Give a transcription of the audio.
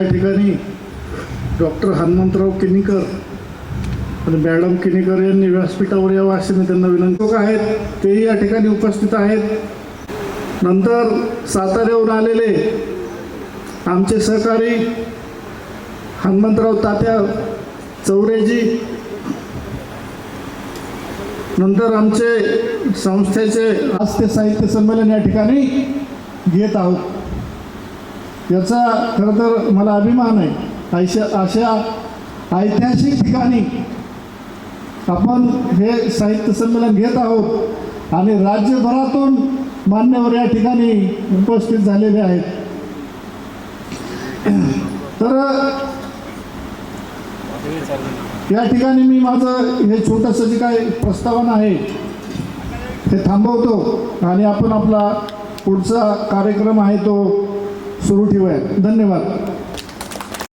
या ठिकाणी डॉक्टर हनुमंतराव किनीकर आणि मॅडम किनीकर यांनी व्यासपीठावर यावं असे मी त्यांना विनंती आहेत, तेही या ठिकाणी उपस्थित आहेत। नंतर साताऱ्याहून आलेले आमचे सहकारी हनुमंतराव तात्या चौरेजी, नंतर आमचे संस्थेचे आज ते साहित्य संमेलन या ठिकाणी घेत आहोत। याचा खरं तर मला अभिमान आहे। अशा ऐतिहासिक ठिकाणी आपण हे साहित्य संमेलन घेत आहोत आणि राज्यभरातून मान्यवर या ठिकाणी उपस्थित झालेले आहेत। तर या ठिकाणी मी माझं हे छोटंसं जे काही प्रस्तावना आहे ते थांबवतो आणि आपण आपला पुढचा कार्यक्रम आहे तो सुरू ठेवूया। धन्यवाद।